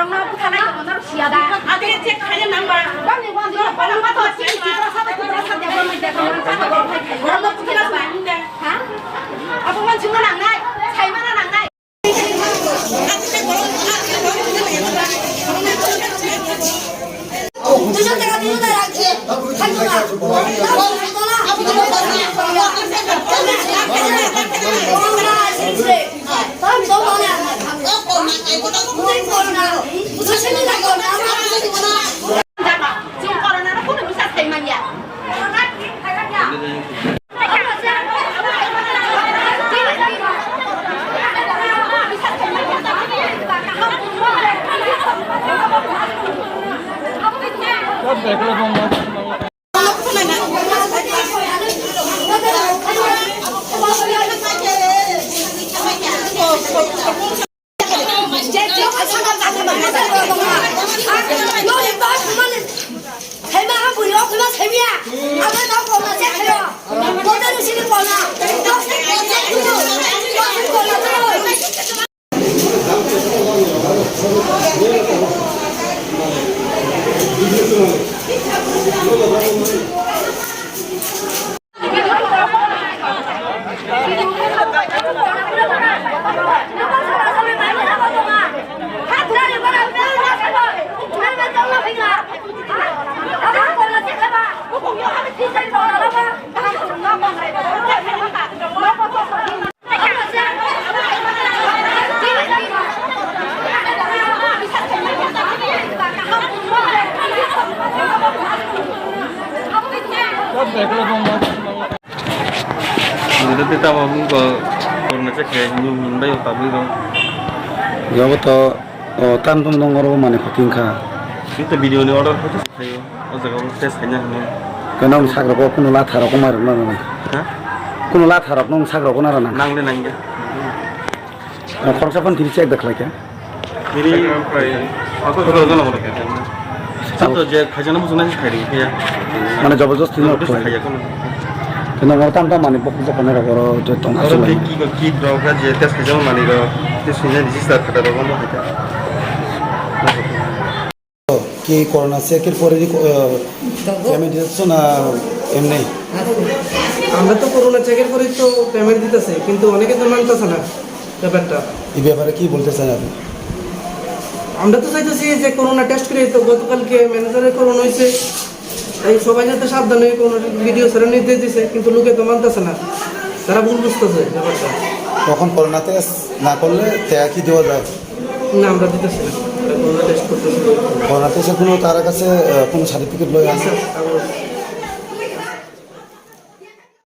orang mau bukan lagi benar siada. Ada yang cek hanya nambah. Bang yang bang dia pada mata sih kita satu dia belum ada orang mau bukan lagi. Hah? Apa man cuma nang nai? Saya mana nang nai? Tujuh tengah tujuh lagi. Kan Kita mau ke corona cek kayak nyumin bayu tapi dong. Jawab tuh, tam tum dong orang mana patingka. Kita video ini order itu saya, kalau tes hanya nih. Karena sakro kok kuno lat harap kemar nana. Hah? Kuno lat harap nong sakro kok nana. Nang deh nang ya. Korsa pun diri cek dak lagi. Jadi aku kalau kalau mau kerja. Satu je kerja namu sunai kari ya. Mana jawab jos tino Terus kok. kerja kan. Karena orang tam tam mana pokok pokok nera koro je tong Orang asul. teki ko kit dong kan je tes kerja mana ko. Tes sunai di sisa kata dong kan kerja. কি corona চেকের পরে payment দিচ্ছ না এমনি? আমরা তো corona চেকের পরে তো পেমেন্ট দিতেছে, কিন্তু অনেকে তো মানতেছে না ব্যাপারটা। এই ব্যাপারে কি বলতে চান আপনি? আমরা তো চাইতেছি যে করোনা টেস্ট করে, তো গতকালকে ম্যানেজারের করোনা হয়েছে, এই সবাই যাতে সাবধানে কোনো ভিডিও ছেড়ে নির্দেশ দিছে, কিন্তু লোকে তো মানতেছে না, তারা ভুল বুঝতেছে ব্যাপারটা। তখন করোনা টেস্ট না করলে টাকা কি দেওয়া যায়? না, আমরা দিতেছি না, করোনা টেস্ট করতেছি। করোনা টেস্টের কোনো তার কাছে কোনো সার্টিফিকেট লয় আছে? আচ্ছা,